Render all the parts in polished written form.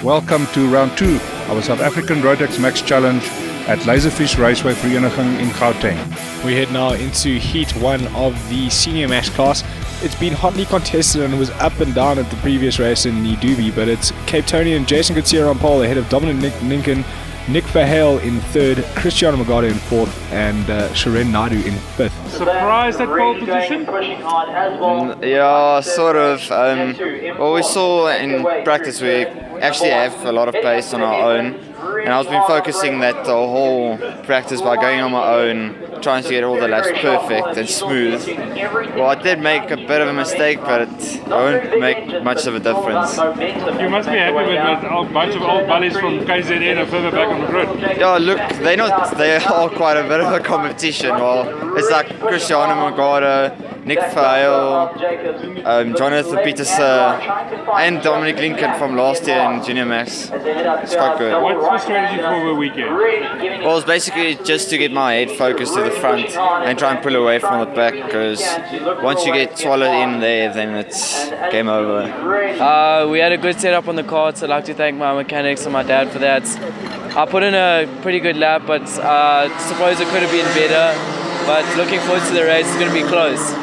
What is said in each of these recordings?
Welcome to round 2 of the South African Rotax Max Challenge at Laserfische Raceway Vereeniging in Gauteng. We head now into Heat 1 of the Senior Max class. It's been hotly contested and it was up and down at the previous race in the Doobie, but it's Cape Tonian Jason Gutierrez on pole ahead of Dominic Ninken, Nick Verheul in 3rd, Cristiano Magado in 4th, and Sharen Naidu in 5th. Surprised at pole position? Yeah, sort of. Well, we saw in practice we actually have a lot of pace on our own, and I've been focusing that the whole practice by going on my own, trying to get all the laps perfect and smooth. Well, I did make a bit of a mistake, but it won't make much of a difference. You must be happy with a bunch of old buddies from KZN and further back on the grid. Yeah, look, they are quite a bit of a competition. Well, it's like Cristiano Magado, Nick Verheul, Jonathan Peterson, and Dominic Lincoln from last year in Junior Max. It's quite good. What's the strategy for the weekend? Well, it's basically just to get my head focused to the front and try and pull away from the back, because once you get swallowed in there, then it's game over. We had a good setup on the carts. I'd like to thank my mechanics and my dad for that. I put in a pretty good lap, but suppose it could have been better. But looking forward to the race, it's going to be close.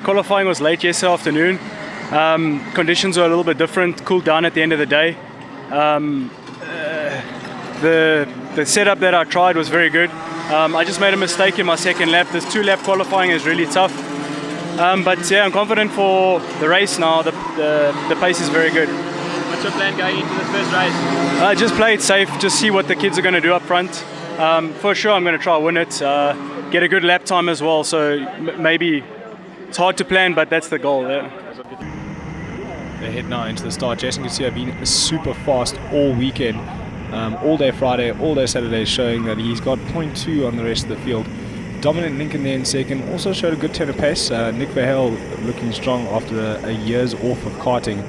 Qualifying was late yesterday afternoon. Conditions were a little bit different, cooled down at the end of the day. The setup that I tried was very good. I just made a mistake in my second lap. This 2-lap qualifying is really tough. But yeah, I'm confident for the race now. The pace is very good. What's your plan going into the first race? Just play it safe, just see what the kids are going to do up front. For sure, I'm going to try to win it. Get a good lap time as well, so maybe it's hard to plan, but that's the goal. Yeah. They head now into the start. Jason Gutierrez been super fast all weekend, all day Friday, all day Saturday, showing that he's got 0.2 on the rest of the field. Dominic Lincoln there in second, also showed a good turn of pace. Nick Verheul looking strong after a year's off of karting.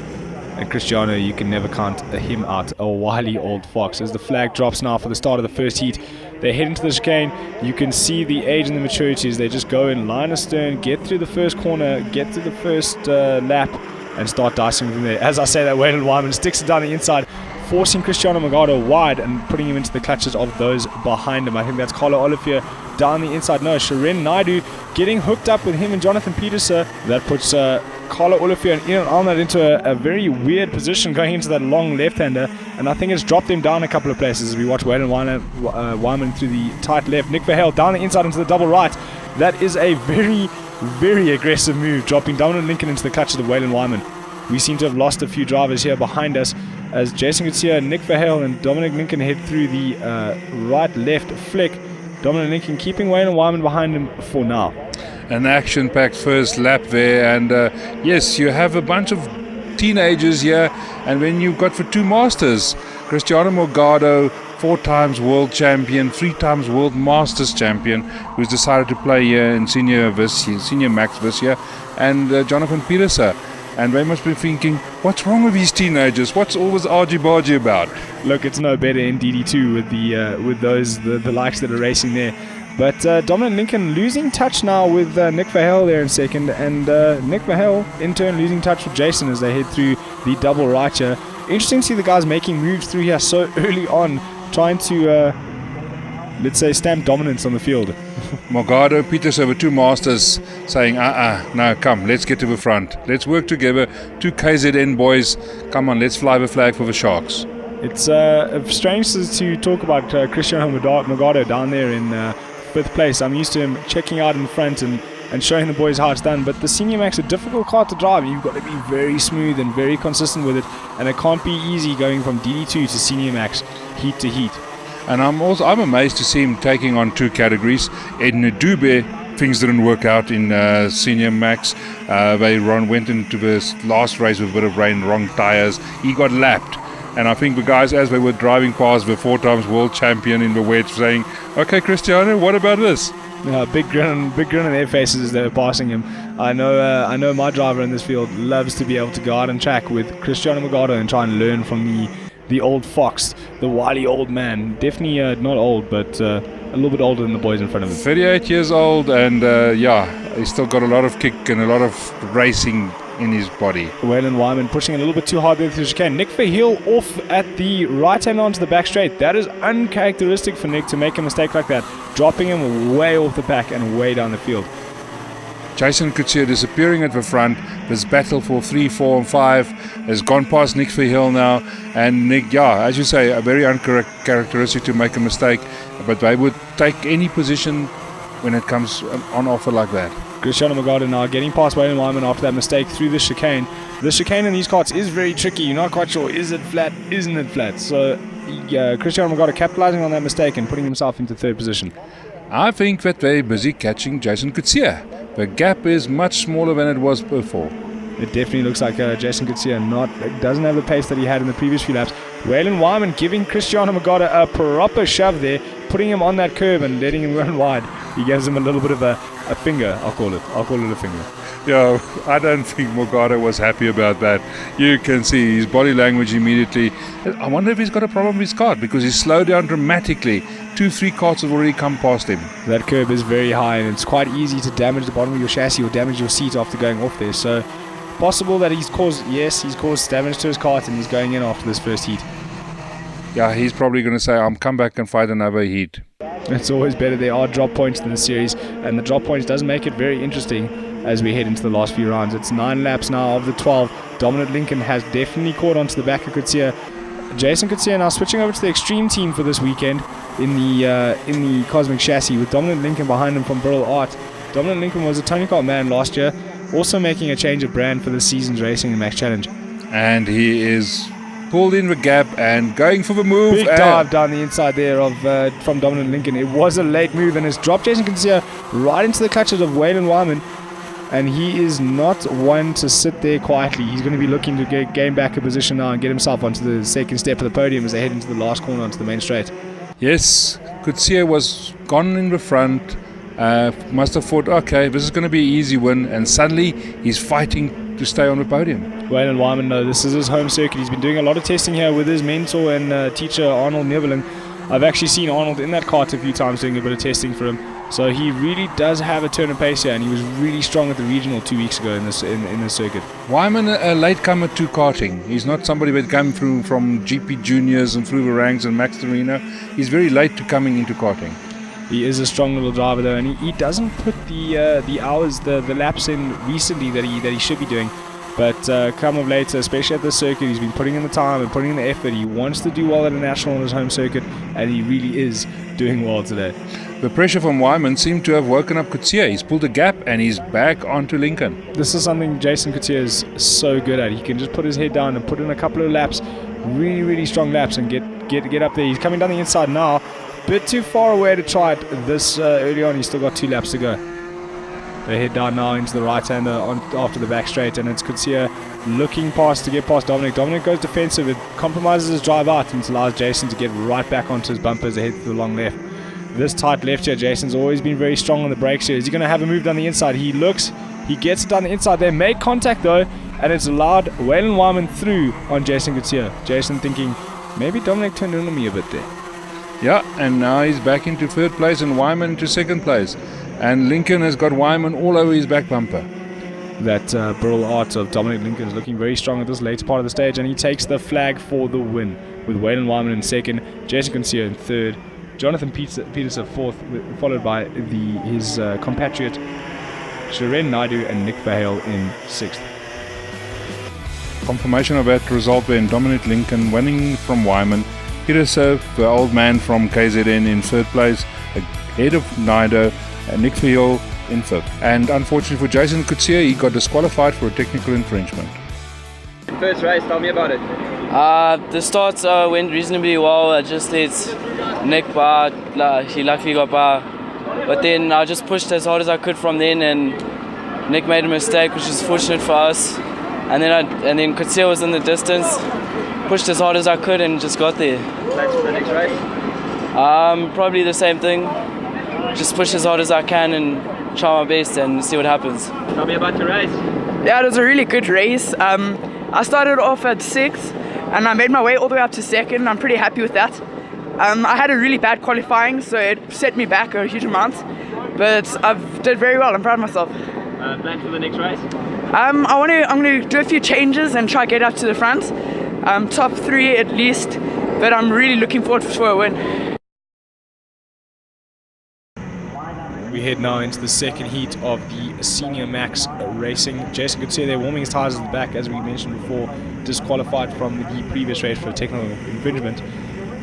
And Cristiano, you can never count him out, a wily old fox. As the flag drops now for the start of the first heat, they head into the chicane. You can see the age and the maturity as they just go in line astern, get through the first corner, get through the first lap, and start dicing from there. As I say that, Waylon Wyman sticks it down the inside, forcing Cristiano Magado wide and putting him into the clutches of those behind him. I think that's Carlo Olivier down the inside. No, Sharen Naidu getting hooked up with him and Jonathan Peterson. That puts Carlo Olivier and Ian Alnard into a very weird position going into that long left-hander, and I think it's dropped him down a couple of places as we watch Waylon Wyman through the tight left. Nick Verheul down the inside into the double right. That is a very, very aggressive move, dropping Dominic Lincoln into the clutches of Waylon Wyman. We seem to have lost a few drivers here behind us as Jason Gutierrez, Nick Verheul and Dominic Lincoln head through the right-left flick. Dominic Lincoln keeping Waylon Wyman behind him for now. An action-packed first lap there, and yes, you have a bunch of teenagers here, and when you've got for 2 masters, Cristiano Magado, 4 times world champion, 3 times world masters champion, who's decided to play here in Senior Max this year, and Jonathan Peterson. And they must be thinking, what's wrong with these teenagers? What's all this argy-bargy about? Look, it's no better in DD2 with the likes that are racing there. But Dominic Lincoln losing touch now with Nick Verheul there in second, and Nick Verheul in turn losing touch with Jason as they head through the double right here. Interesting to see the guys making moves through here so early on, trying to, let's say, stamp dominance on the field. Magado, Peterson over 2 masters saying, no, come, let's get to the front. Let's work together. 2 KZN boys, come on, let's fly the flag for the Sharks. It's strange to talk about Cristiano Magado down there in 5th place. I'm used to him checking out in front and showing the boys how it's done. But the Senior Max is a difficult car to drive. You've got to be very smooth and very consistent with it. And it can't be easy going from DD2 to Senior Max, heat to heat. And I'm amazed to see him taking on 2 categories. In Dube, things didn't work out in Senior Max. They went into this last race with a bit of rain, wrong tires. He got lapped. And I think the guys, as they were driving past the 4 times world champion in the wedge, saying, okay, Cristiano, what about this? Big grin on their faces as they were passing him. I know my driver in this field loves to be able to go out and track with Cristiano Magado and try and learn from the old fox, the wily old man. Definitely not old, but a little bit older than the boys in front of him. 38 years old, and he's still got a lot of kick and a lot of racing in his body. Waylon Wyman pushing a little bit too hard there through the chicane. Nick Verheul off at the right hand onto the back straight. That is uncharacteristic for Nick to make a mistake like that, dropping him way off the pack and way down the field. Jason Coetzee disappearing at the front. This battle for 3, 4 and 5 has gone past Nick Verheul now, and Nick, as you say, a very uncharacteristic to make a mistake, but they would take any position when it comes on offer like that. Cristiano Magada now getting past Waylon Wyman after that mistake through the chicane. The chicane in these karts is very tricky. You're not quite sure, is it flat, isn't it flat? So Cristiano Magada capitalizing on that mistake and putting himself into third position. I think that they're busy catching Jason Coetzee. The gap is much smaller than it was before. It definitely looks like Jason Coetzee doesn't have the pace that he had in the previous few laps. Waylon Wyman giving Cristiano Magada a proper shove there, putting him on that curb and letting him run wide. He gives him a little bit of a finger, I'll call it a finger. Yeah, I don't think Magada was happy about that. You can see his body language immediately. I wonder if he's got a problem with his kart, because he slowed down dramatically. 2-3 karts have already come past him. That curb is very high, and it's quite easy to damage the bottom of your chassis or damage your seat after going off there. So possible that he's caused damage to his kart and he's going in after this first heat. Yeah, he's probably going to say, I'm come back and fight another heat. It's always better. There are drop points in the series, and the drop points does make it very interesting as we head into the last few rounds. It's 9 laps now of the 12. Dominic Lincoln has definitely caught onto the back of Coetzee. Jason Coetzee now switching over to the Extreme team for this weekend in the Cosmic Chassis, with Dominic Lincoln behind him from Burl Art. Dominic Lincoln was a Tony Kart man last year, also making a change of brand for this season's racing and Max Challenge. And he is pulled in the gap and going for the move. Big dive down the inside there from Dominic Lincoln. It was a late move, and it's dropped Jason Coetzee right into the clutches of Waylon Wyman. And he is not one to sit there quietly. He's going to be looking to gain back a position now and get himself onto the second step of the podium as they head into the last corner onto the main straight. Yes, Coetzee was gone in the front. Must have thought, okay, this is going to be an easy win, and suddenly he's fighting to stay on the podium. Waylon Wyman, though, this is his home circuit. He's been doing a lot of testing here with his mentor and teacher Arnold Neveling. I've actually seen Arnold in that kart a few times doing a bit of testing for him. So he really does have a turn of pace here, and he was really strong at the regional 2 weeks ago in this circuit. Wyman, a latecomer to karting. He's not somebody that came through from GP Juniors and through the ranks and Max Arena. He's very late to coming into karting. He is a strong little driver though, and he doesn't put the hours, the laps in recently that he should be doing. But come of later, especially at the circuit, he's been putting in the time and putting in the effort. He wants to do well at a national on his home circuit, and he really is doing well today. The pressure from Wyman seemed to have woken up Coetzee. He's pulled a gap and he's back onto Lincoln. This is something Jason Coetzee is so good at. He can just put his head down and put in a couple of laps, really, really strong laps, and get up there. He's coming down the inside now. Bit too far away to try it this early on. He's still got 2 laps to go. They head down now into the right-hander after the back straight, and it's Coetzee looking to get past Dominic. Dominic goes defensive. It compromises his drive out and allows Jason to get right back onto his bumpers ahead to the long left. This tight left here, Jason's always been very strong on the brakes here. Is he going to have a move down the inside? He gets it down the inside there. Made contact though, and it's allowed Waylon Wyman through on Jason Coetzee. Jason thinking, maybe Dominic turned in on me a bit there. Yeah, and now he's back into third place and Wyman into second place. And Lincoln has got Wyman all over his back bumper. That Burl Art of Dominic Lincoln is looking very strong at this later part of the stage, and he takes the flag for the win with Waylon Wyman in second, Jason Coetzee in third, Jonathan Peterson fourth, followed by his compatriot Shiren Naidu and Nick Verheul in sixth. Confirmation of that result then, Dominic Lincoln winning from Wyman, Peterson, the old man from KZN, in third place, ahead of Naidu, and Nick Verheul in fifth. And unfortunately for Jason Coetzee, he got disqualified for a technical infringement. First race, tell me about it. The starts went reasonably well. I just let Nick by. He luckily got by. But then I just pushed as hard as I could from then, and Nick made a mistake, which is fortunate for us. And then Coetzee was in the distance. Pushed as hard as I could and just got there. Plans for the next race? Probably the same thing. Just push as hard as I can and try my best and see what happens. Tell me about your race. Yeah, it was a really good race. I started off at 6th and I made my way all the way up to 2nd. I'm pretty happy with that. I had a really bad qualifying, so it set me back a huge amount. But I did very well. I'm proud of myself. Plans for the next race? I'm going to do a few changes and try to get up to the front. Top 3 at least, but I'm really looking forward for a win. We head now into the second heat of the Senior Max Racing. Jason could see they're warming his tires at the back, as we mentioned before, disqualified from the previous race for technical infringement.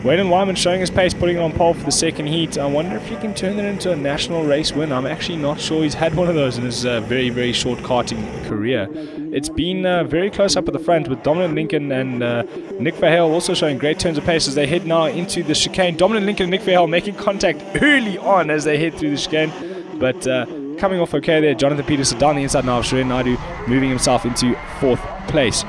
Waylon Wyman showing his pace, putting it on pole for the second heat. I wonder if he can turn that into a national race win. I'm actually not sure. He's had one of those in his very, very short karting career. It's been very close up at the front with Dominic Lincoln and Nick Verheul also showing great turns of pace as they head now into the chicane. Dominic Lincoln and Nick Verheul making contact early on as they head through the chicane. But coming off okay there, Jonathan Peterson down the inside now of Shirin Naidu, moving himself into 4th place.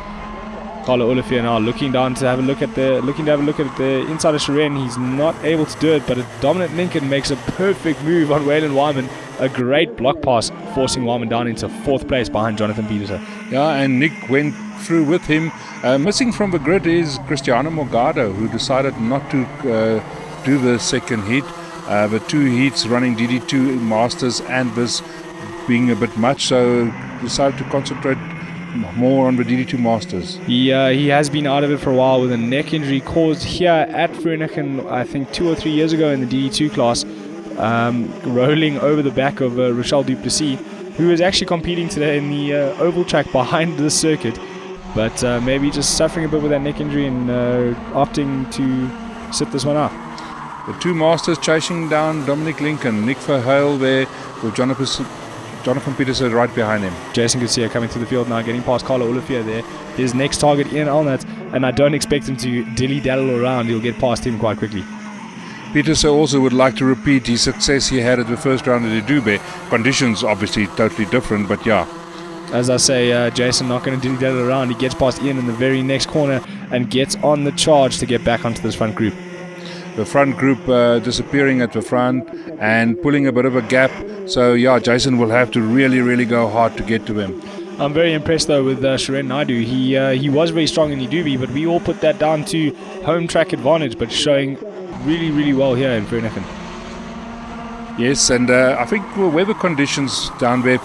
Carlo Olivier now looking to have a look at the inside of Shirin. He's not able to do it, but Dominic Lincoln makes a perfect move on Waylon Wyman. A great block pass, forcing Wyman down into 4th place behind Jonathan Peterson. Yeah, and Nick went through with him. Missing from the grid is Cristiano Morgado, who decided not to do the second heat. The 2 heats running DD2 Masters and this being a bit much, so decided to concentrate more on the DD2 Masters. He has been out of it for a while with a neck injury caused here at Vereeniging, I think 2 or 3 years ago in the DD2 class, rolling over the back of Rochelle Duplessis, who is actually competing today in the oval track behind the circuit, but maybe just suffering a bit with that neck injury and opting to sit this one out. The 2 Masters chasing down Dominic Lincoln, Nick Verheul there with Jonathan Peterson right behind him. Jason Garcia coming through the field now, getting past Carlo Olivier there. His next target, Ian Alnut, and I don't expect him to dilly-daddle around. He'll get past him quite quickly. Peterson also would like to repeat his success he had at the first round at the Dube. Conditions obviously totally different, but yeah. As I say, Jason not going to dilly-daddle around. He gets past Ian in the very next corner and gets on the charge to get back onto this front group. The front group disappearing at the front and pulling a bit of a gap. So yeah, Jason will have to really go hard to get to them. I'm very impressed though with Shirin Naidu. He was very strong in Idubi, but we all put that down to home track advantage, but showing really well here in Vereeniging. Yes, and I think the weather conditions down there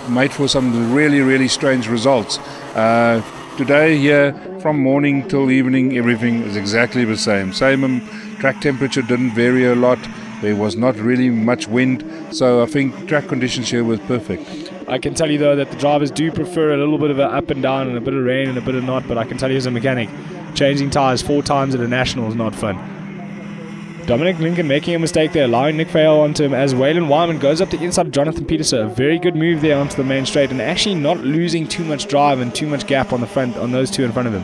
made for some really strange results. Today here, from morning till evening, everything is exactly the same. Track temperature didn't vary a lot. There was not really much wind, so I think track conditions here was perfect. I can tell you though that the drivers do prefer a little bit of an up and down and a bit of rain and a bit of not, but I can tell you as a mechanic, changing tyres 4 times at a national is not fun. Dominic Lincoln making a mistake there, allowing Nick Verheul onto him as Waylon Wyman goes up the inside of Jonathan Peterson. A very good move there onto the main straight and actually not losing too much drive and too much gap on the front on those 2 in front of him.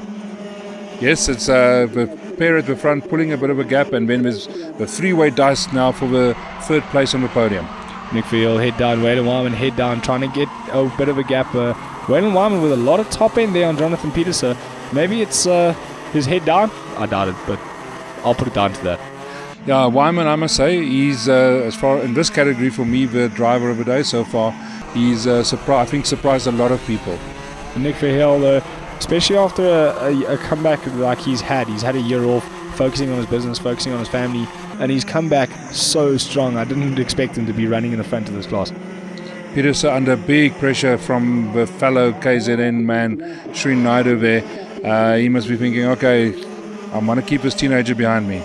Yes, it's the pair at the front pulling a bit of a gap, and then there's the 3-way dice now for the 3rd place on the podium. Nick Verheul head down, Waylon Wyman head down, trying to get a bit of a gap. Waylon Wyman with a lot of top end there on Jonathan Peterson. Maybe it's his head down? I doubt it, but I'll put it down to that. Yeah, Wyman, I must say, he's as far in this category for me, the driver of the day so far. He's surprised a lot of people. And Nick Verheul, especially after a comeback like he's had a year off, focusing on his business, focusing on his family, and he's come back so strong. I didn't expect him to be running in the front of this class. Peterson under big pressure from the fellow KZN man, Shirin Naidu there. He must be thinking, okay, I'm going to keep this teenager behind me.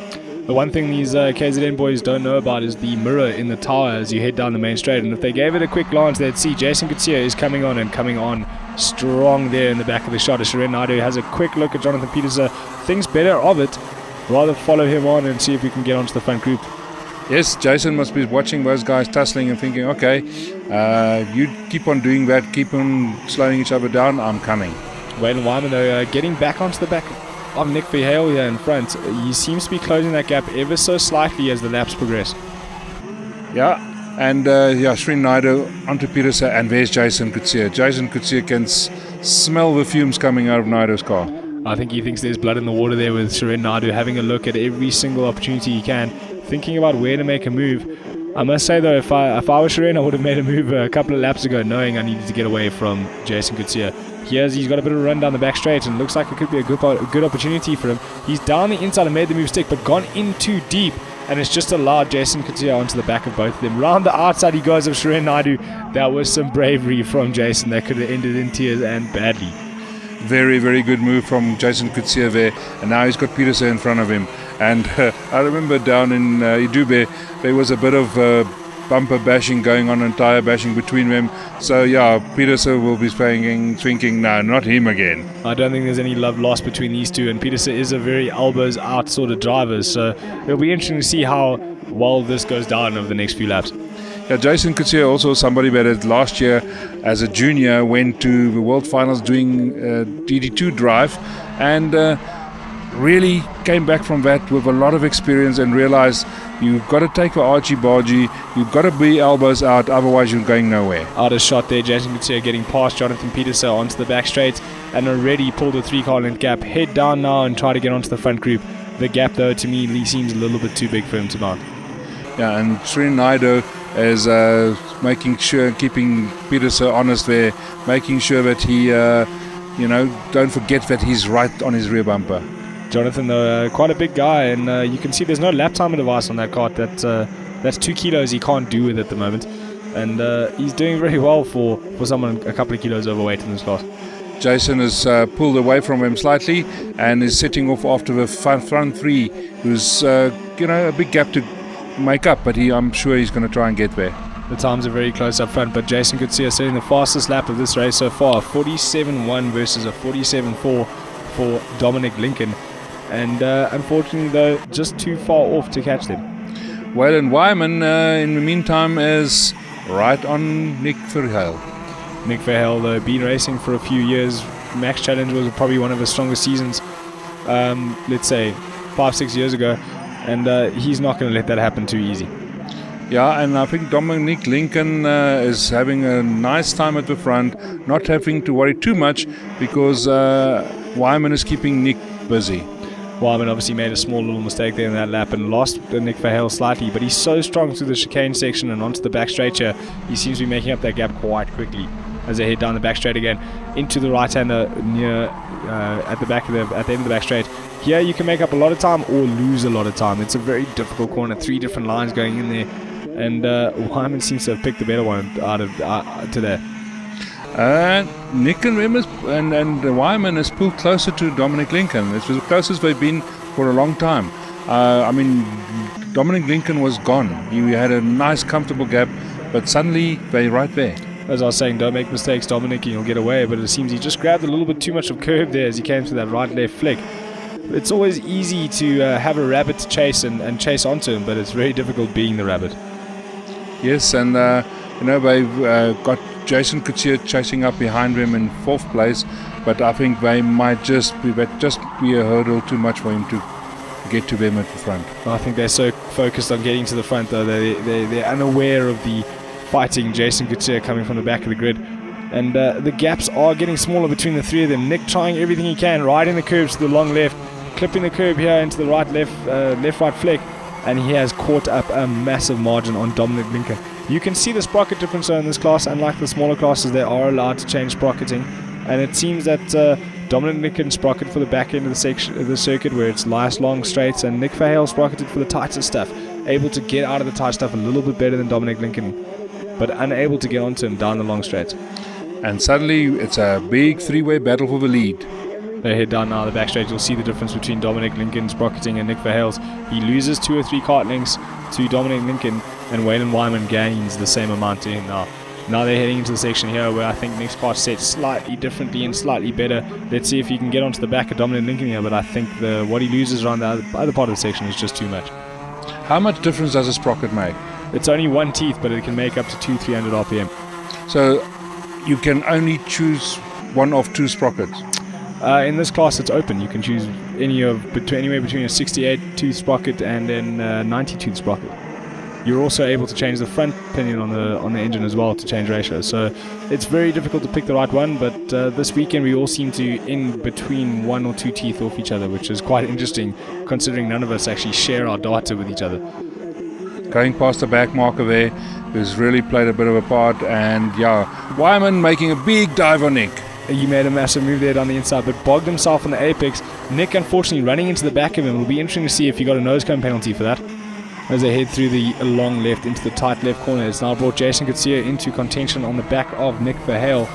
The one thing these KZN boys don't know about is the mirror in the tower as you head down the main straight. And if they gave it a quick glance, they'd see Jason Kutsia is coming on strong there in the back of the shot. As Shirin Naidu has a quick look at Jonathan Peterson, thinks better of it, rather follow him on and see if we can get onto the front group. Yes, Jason must be watching those guys tussling and thinking, okay, you keep on doing that, keep on slowing each other down, I'm coming. Waylon Wyman though getting back onto the back of Nick Verheul here in front. He seems to be closing that gap ever so slightly as the laps progress. Yeah, and Shirin Naidu onto Peterson, and there's Jason Kutsia. Jason Kutsia can smell the fumes coming out of Naidu's car. I think he thinks there's blood in the water there with Shirin Naidu having a look at every single opportunity he can, thinking about where to make a move. I must say though, if I was Shirin, I would have made a move a couple of laps ago, knowing I needed to get away from Jason Kutsia. He's got a bit of a run down the back straight and looks like it could be a good opportunity for him. He's down the inside and made the move stick, but gone in too deep. and it's just allowed Jason Couture onto the back of both of them. Round the outside he goes of Shirin Naidu. That was some bravery from Jason that could have ended in tears and badly. Very, very good move from Jason Couture there, and now he's got Peterson in front of him. And I remember down in Idube, there was a bit of bumper bashing going on and tyre bashing between them. So yeah, Peterson will be thinking, no, not him again. I don't think there's any love lost between these two, and Peterson is a very elbows out sort of driver, so it'll be interesting to see how well this goes down over the next few laps. Yeah, Jason Couture also somebody that last year as a junior went to the World Finals doing DD2 drive, and really came back from that with a lot of experience and realized you've got to take the archie-bargy, you've got to be elbows out, otherwise you're going nowhere. Out of shot there, Jason Couture getting past Jonathan Peterson onto the back straight and already pulled a 3-car length gap. Head down now and try to get onto the front group. The gap though to me seems a little bit too big for him to mount. Yeah, and Shirin Naidu is making sure, keeping Peterson honest there, making sure that he, don't forget that he's right on his rear bumper. Jonathan, though, quite a big guy, and you can see there's no lap timer device on that cart. That's 2 kilos he can't do with at the moment, and he's doing very well for someone a couple of kilos overweight in this class. Jason has pulled away from him slightly and is setting off after the front three, who's a big gap to make up, but I'm sure he's going to try and get there. The times are very close up front, but Jason Couture setting the fastest lap of this race so far, 47.1 versus a 47.4 for Dominic Lincoln. And unfortunately, though, just too far off to catch them. Waylon Wyman, in the meantime, is right on Nick Verheul. Nick Verheul, though, been racing for a few years. Max Challenge was probably one of his strongest seasons, let's say 5-6 years ago, and he's not going to let that happen too easy. Yeah, and I think Dominic Lincoln is having a nice time at the front, not having to worry too much because Wyman is keeping Nick busy. Wyman obviously made a small little mistake there in that lap and lost Nick Verheul slightly, but he's so strong through the chicane section and onto the back straight here. He seems to be making up that gap quite quickly as they head down the back straight again into the right-hander near at the end of the back straight. Here you can make up a lot of time or lose a lot of time. It's a very difficult corner, 3 different lines going in there, and Wyman seems to have picked the better one out of today. Nick and Wyman is pulled closer to Dominic Lincoln. It's the closest they've been for a long time. Dominic Lincoln was gone. He had a nice, comfortable gap, but suddenly they're right there. As I was saying, don't make mistakes, Dominic, and you'll get away. But it seems he just grabbed a little bit too much of curve there as he came to that right-left flick. It's always easy to have a rabbit to chase and chase onto him, but it's very difficult being the rabbit. Yes, and they've got Jason Couture chasing up behind them in 4th place, but I think they might just be a hurdle too much for him to get to them at the front. I think they're so focused on getting to the front, though, they're unaware of the fighting Jason Couture coming from the back of the grid. And the gaps are getting smaller between the 3 of them. Nick trying everything he can, riding the curves to the long left, clipping the curb here into the left-right flick, and he has caught up a massive margin on Dominic Lincoln. You can see the sprocket difference in this class. Unlike the smaller classes, they are allowed to change sprocketing, and it seems that Dominic Lincoln sprocket for the back end of the circuit where it's nice long straights, and Nick Verheul sprocketed for the tighter stuff, able to get out of the tight stuff a little bit better than Dominic Lincoln, but unable to get onto him down the long straights. And suddenly it's a big 3-way battle for the lead. They head down now the back straight. You'll see the difference between Dominic Lincoln's sprocketing and Nick Verheul's. He loses 2 or 3 kart lengths to Dominic Lincoln, and Waylon Wyman gains the same amount to him now. Now they're heading into the section here where I think Nick's kart set slightly differently and slightly better. Let's see if he can get onto the back of Dominic Lincoln here, but I think what he loses around the other part of the section is just too much. How much difference does a sprocket make? It's only 1 teeth, but it can make up to 200-300 RPM. So you can only choose one of 2 sprockets? In this class, it's open. You can choose anywhere between a 68 tooth sprocket and a 90 tooth sprocket. You're also able to change the front pinion on the engine as well to change ratios. So it's very difficult to pick the right one. But this weekend, we all seem to in between 1 or 2 teeth off each other, which is quite interesting, considering none of us actually share our data with each other. Going past the back marker there, who's really played a bit of a part, and Wyman making a big dive on Nick. He made a massive move there down the inside, but bogged himself on the apex. Nick, unfortunately, running into the back of him. It'll be interesting to see if he got a nose cone penalty for that. as they head through the long left into the tight left corner. It's now brought Jason Kutsia into contention on the back of Nick Verheul.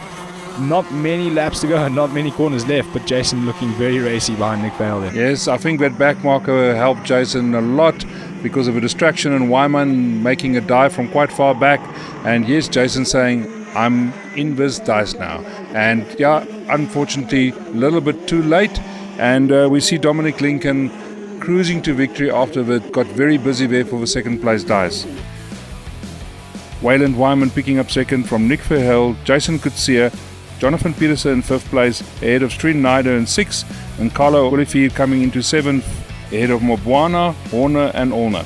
Not many laps to go, not many corners left, but Jason looking very racy behind Nick Verheul there. Yes, I think that back marker helped Jason a lot because of a distraction and Wyman making a dive from quite far back. And yes, Jason saying, I'm in this dice now. And yeah, unfortunately, a little bit too late. And we see Dominic Lincoln cruising to victory after that got very busy there for the second place dice. Wayland Wyman picking up second from Nick Verheul, Jason Kutsia, Jonathan Peterson in 5th place, ahead of Strin Naider in 6th, and Carlo Olivier coming into 7th, ahead of Mobwana, Horner and Allnut.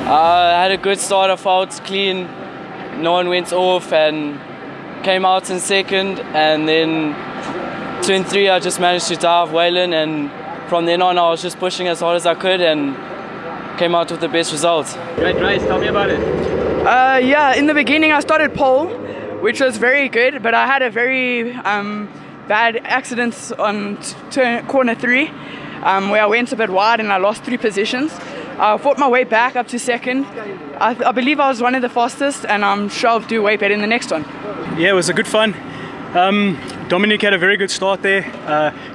I had a good start, I felt clean, no one went off and came out in second, and then turn 3 I just managed to dive Wayland, and from then on I was just pushing as hard as I could and came out with the best results. Great race, tell me about it. Yeah, in the beginning I started pole, which was very good, but I had a very bad accident on corner 3, where I went a bit wide and I lost 3 positions. I fought my way back up to second. I believe I was one of the fastest, and I'm sure I'll do way better in the next one. Yeah, it was a good fun. Dominic had a very good start there,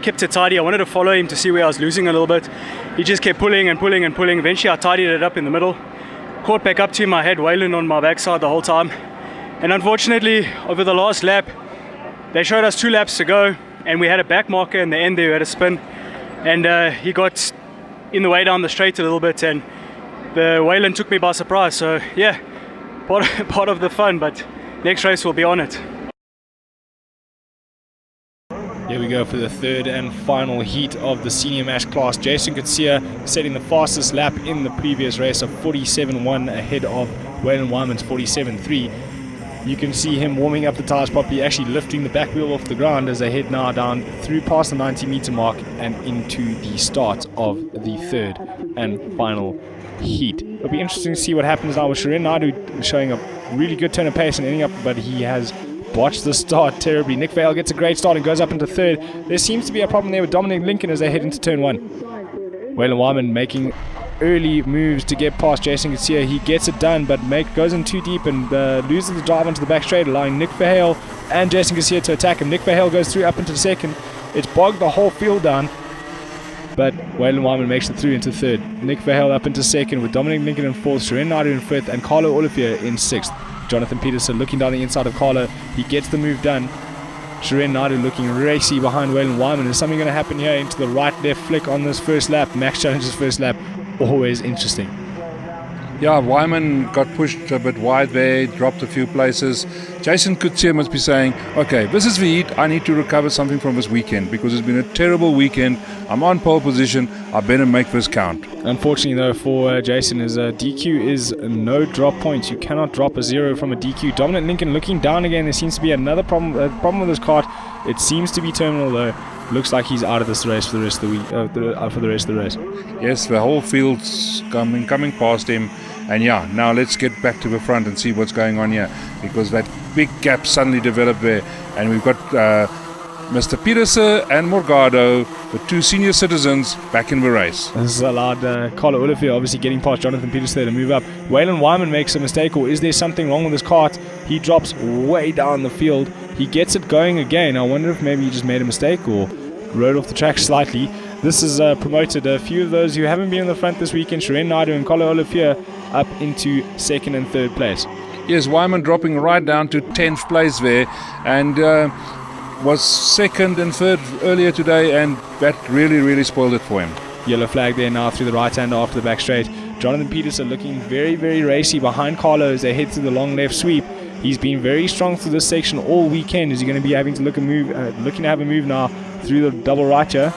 kept it tidy. I wanted to follow him to see where I was losing a little bit. He just kept pulling and pulling and pulling. Eventually I tidied it up in the middle, caught back up to him. I had Wayland on my backside the whole time. And unfortunately, over the last lap, they showed us 2 laps to go, and we had a back marker in the end there who had a spin, and he got in the way down the straight a little bit, and the Wayland took me by surprise. So yeah, part of the fun, but next race we'll be on it. Here we go for the third and final heat of the senior match class. Jason Kutsia setting the fastest lap in the previous race of 47.1 ahead of Wayland Wyman's 47.3. You can see him warming up the tires properly, actually lifting the back wheel off the ground as they head now down through past the 90 meter mark and into the start of the third and final heat. It'll be interesting to see what happens now with Shirin Naidu showing a really good turn of pace and ending up, but he has botched the start terribly. Nick Verheul gets a great start and goes up into third. There seems to be a problem there with Dominic Lincoln as they head into turn 1. Wayland Wyman making early moves to get past Jason Kutsia. He gets it done, but goes in too deep and loses the drive onto the back straight, allowing Nick Verheul and Jason Kutsia to attack him. Nick Verheul goes through up into the second. It's bogged the whole field down, but Wayland Wyman makes it through into third. Nick Verheul up into second with Dominic Lincoln in fourth, Shirin Naidu in fifth, and Carlo Olivier in sixth. Jonathan Peterson looking down the inside of Carlo. He gets the move done. Shirin Naidu looking racy behind Wayland Wyman. Is something going to happen here into the right-left flick on this first lap? Max Challenge's first lap. Always interesting. Yeah, Wyman got pushed a bit wide there, dropped a few places. Jason Kutsia must be saying, okay, this is the heat. I need to recover something from this weekend because it's been a terrible weekend. I'm on pole position. I better make this count. Unfortunately, though, for Jason, his DQ is no drop points. You cannot drop a 0 from a DQ. Dominic Lincoln looking down again. There seems to be another problem with his kart. It seems to be terminal, though. Looks like he's out of this race for the rest of the week. For the rest of the race. Yes, the whole field's coming past him. And yeah, now let's get back to the front and see what's going on here, because that big gap suddenly developed there, and we've got Mr. Peterson and Morgado, the 2 senior citizens, back in the race. This has allowed Carlo Olivier obviously getting past Jonathan Peterson to move up. Wayland Wyman makes a mistake, or is there something wrong with his kart? He drops way down the field. He gets it going again. I wonder if maybe he just made a mistake or rode off the track slightly. This has promoted a few of those who haven't been in the front this weekend, Shirin Naidu and Carlo Olivier, up into second and third place. Yes, Wyman dropping right down to 10th place there, and was second and third earlier today, and that really spoiled it for him. Yellow flag there now through the right hander after the back straight. Jonathan Peterson looking very racy behind Carlo as they head through the long left sweep. He's been very strong through this section all weekend. Is he going to be having to looking to have a move now through the double right here?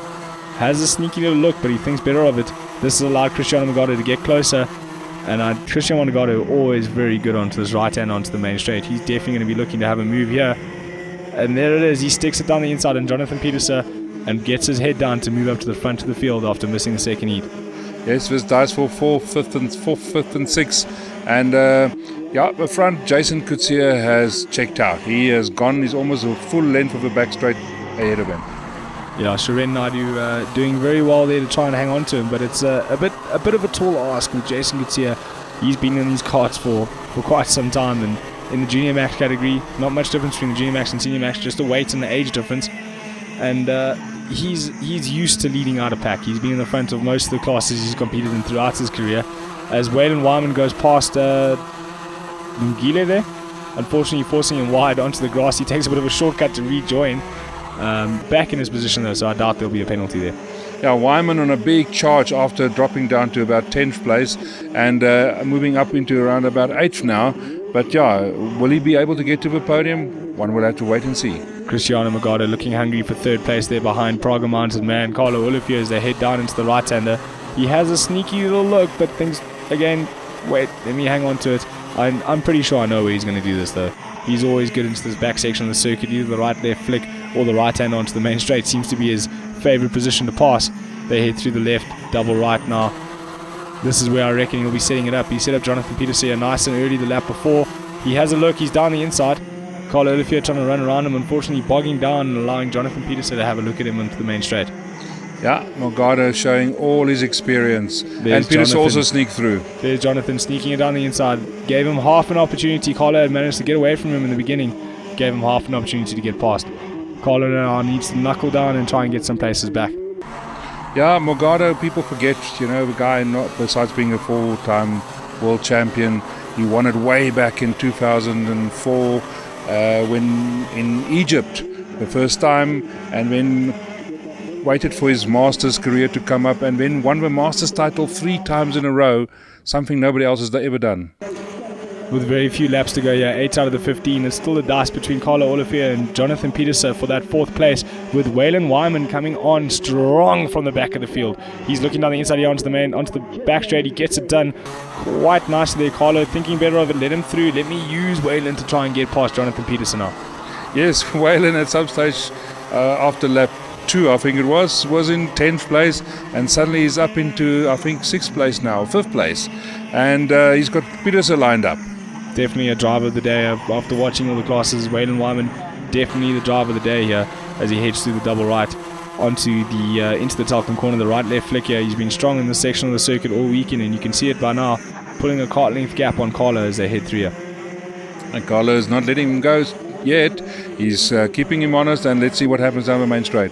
Has a sneaky little look, but he thinks better of it. This has allowed Cristiano Morgado to get closer. And Cristiano Morgado always very good onto this right hand onto the main straight. He's definitely going to be looking to have a move here. And there it is. He sticks it down the inside, and Jonathan Peterson and gets his head down to move up to the front of the field after missing the second heat. Yes, this dies for 4th, 5th and 6th. And yeah, the front, Jason Kutsia has checked out. He has gone. He's almost a full length of the back straight ahead of him. Yeah, Shiren Naidu doing very well there to try and hang on to him, but it's a bit of a tall ask with Jason Gutierrez. He's been in these karts for quite some time, and in the junior max category, not much difference between the junior max and senior max, just a weight and the age difference. And he's used to leading out a pack. He's been in the front of most of the classes he's competed in throughout his career. As Waylon Wyman goes past Lungile there, unfortunately forcing him wide onto the grass, he takes a bit of a shortcut to rejoin. Back in his position though, so I doubt there'll be a penalty there. Yeah, Wyman on a big charge after dropping down to about 10th place and moving up into around about 8th now. But yeah, will he be able to get to the podium? One will have to wait and see. Cristiano Magado looking hungry for third place there behind Praga Mountain man Carlo Olivier as they head down into the right-hander. He has a sneaky little look, but thinks, again, wait, let me hang on to it. I'm pretty sure I know where he's going to do this though. He's always good into this back section of the circuit, either the right-left flick or the right-hand onto the main straight. Seems to be his favourite position to pass. They head through the left, double right now. This is where I reckon he'll be setting it up. He set up Jonathan Peterson nice and early the lap before. He has a look, he's down the inside. Carlo Olivier trying to run around him, unfortunately bogging down and allowing Jonathan Peterson to have a look at him into the main straight. Yeah, Morgado showing all his experience. There's and Peterson Jonathan. also sneaked through. There's Jonathan sneaking it down the inside. Gave him half an opportunity. Carlo had managed to get away from him in the beginning. Gave him half an opportunity to get past. Carlo now needs to knuckle down and try and get some places back. Yeah, Morgado, people forget, the guy, not besides being a full-time world champion, he won it way back in 2004 when in Egypt the first time, and then waited for his Masters career to come up, and then won the Masters title 3 times in a row, something nobody else has ever done. With very few laps to go here, 8 out of the 15. It's still a dice between Carlo Olivier and Jonathan Peterson for that 4th place, with Waylon Wyman coming on strong from the back of the field. He's looking down the inside here onto the back straight. He gets it done quite nicely there. Carlo thinking better of it. Let him through. Let me use Waylon to try and get past Jonathan Peterson now. Yes, Waylon at some stage after lap 2, I think it was in 10th place, and suddenly he's up into, I think, 6th place now, 5th place, and he's got Peterson lined up. Definitely a driver of the day after watching all the classes. Waylon Wyman definitely the driver of the day here as he heads through the double right onto the into the Talcum corner, the right-left flick here. He's been strong in this section of the circuit all weekend, and you can see it by now, pulling a kart length gap on Carlo as they head through here. And Carlo is not letting him go yet. He's keeping him honest, and let's see what happens down the main straight.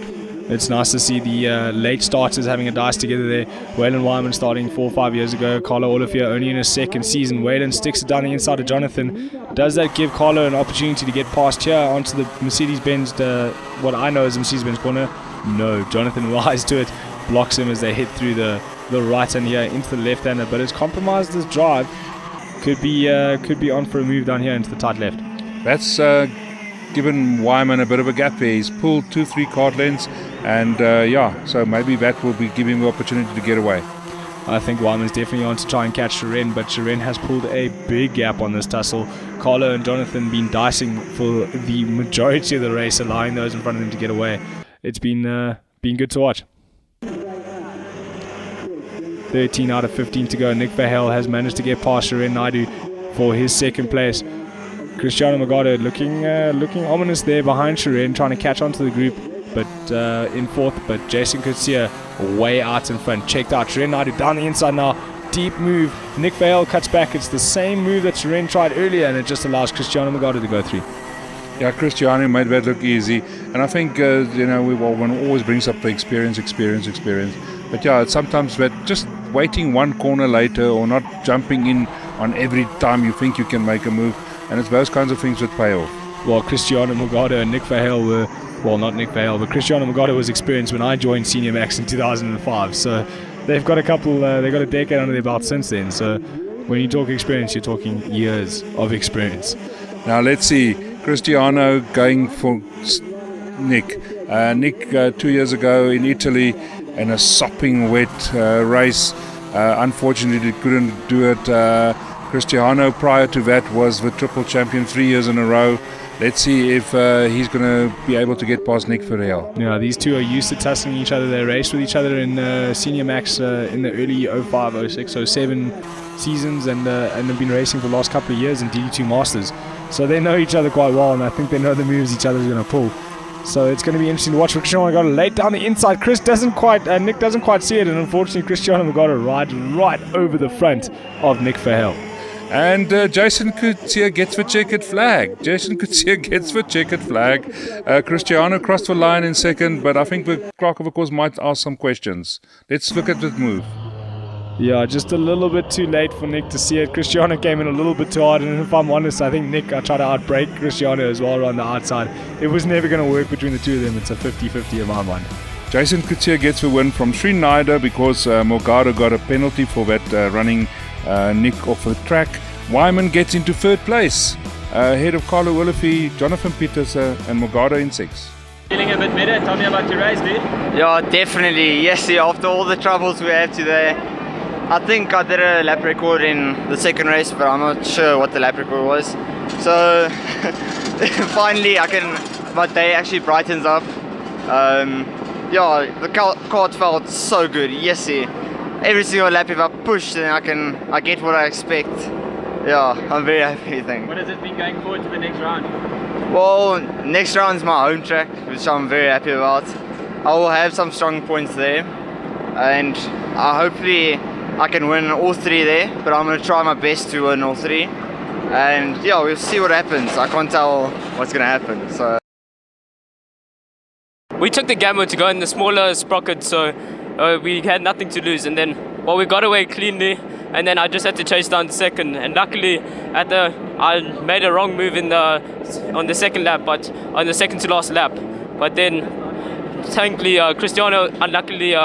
It's nice to see the late starters having a dice together there. Waylon Wyman starting 4 or 5 years ago. Carlo Olivier only in his 2nd season. Waylon sticks it down the inside of Jonathan. Does that give Carlo an opportunity to get past here onto the Mercedes-Benz, what I know as the Mercedes-Benz corner? No. Jonathan lies to it, blocks him as they head through the right hand here into the left-hander. But it's compromised this drive. Could be on for a move down here into the tight left. That's given Wyman a bit of a gap there. He's pulled 2-3 kart lengths, and so maybe that will be giving him the opportunity to get away. I think Wyman's definitely on to try and catch Shiren, but Shiren has pulled a big gap on this tussle. Carlo and Jonathan been dicing for the majority of the race, allowing those in front of them to get away. It's been good to watch. 13 out of 15 to go. Nick Verheul has managed to get past Shiren Naidu for his 2nd place. Cristiano Magado looking ominous there behind Shiren, trying to catch onto the group, but in 4th. But Jason Kutsia way out in front. Checked out. Shiren Naidu down the inside now. Deep move. Nick Verheul cuts back. It's the same move that Shiren tried earlier, and it just allows Cristiano Magado to go through. Yeah, Cristiano made that look easy, and I think one always brings up the experience. But yeah, it's sometimes that just waiting one corner later or not jumping in on every time you think you can make a move. And it's those kinds of things that pay off. Well, Cristiano Magado and Nick Verheul were, well, not Nick Verheul, but Cristiano Magado was experienced when I joined Senior Max in 2005. So they've got a decade under their belt since then. So when you talk experience, you're talking years of experience. Now let's see. Cristiano going for Nick. Nick 2 years ago in Italy in a sopping wet race. Unfortunately, couldn't do it. Cristiano prior to that was the triple champion 3 years in a row. Let's see if he's going to be able to get past Nick Verheul. Yeah, these two are used to tussling each other. They raced with each other in Senior Max in the early 05, 06, 07 seasons, and have been racing for the last couple of years in DD2 Masters. So they know each other quite well, and I think they know the moves each other's going to pull. So it's going to be interesting to watch. Cristiano got it late down the inside. Nick doesn't quite see it, and unfortunately Cristiano got it right over the front of Nick Verheul. And Jason Coetzee gets the checkered flag. Cristiano crossed the line in second, but I think the clerk of the course might ask some questions. Let's look at that move. Yeah, just a little bit too late for Nick to see it. Cristiano came in a little bit too hard, and if I'm honest, I think Nick tried to outbrake Cristiano as well on the outside. It was never going to work between the two of them. It's a 50-50 in my mind. Jason Coetzee gets the win from Srinaida because Morgado got a penalty for that running Nick off the track. Wyman gets into third place, ahead of Carlo Willefee, Jonathan Peters and Morgado in 6. Feeling a bit better? Tell me about your race, dude. Yeah, definitely. Yes, after all the troubles we had today, I think I did a lap record in the second race, but I'm not sure what the lap record was. So finally, my day actually brightens up. Yeah, the kart felt so good. Yes, every single lap if I push, then I get what I expect. Yeah, I'm very happy. Thank you. What has it been going forward to the next round? Well, next round is my home track, which I'm very happy about. I will have some strong points there, and hopefully I can win all 3 there, but I'm going to try my best to win all 3. And yeah, we'll see what happens. I can't tell what's going to happen. So we took the gamble to go in the smaller sprocket, so we had nothing to lose. And then, we got away cleanly, and then I just had to chase down second. And luckily, I made a wrong move on the second lap, but on the second to last lap. But then, thankfully, Cristiano unluckily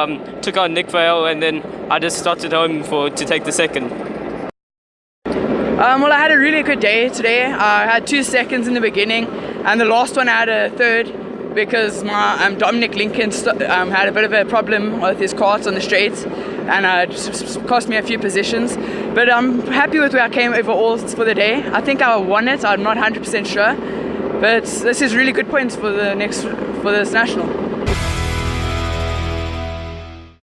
took out Nick Verheul, and then I just started home to take the second. Well, I had a really good day today. I had 2 seconds in the beginning, and the last one I had a third because my Dominic Lincoln had a bit of a problem with his karts on the straights, and it just cost me a few positions. But I'm happy with where I came overall for the day. I think I won it. I'm not 100% sure, but this is really good points for this national.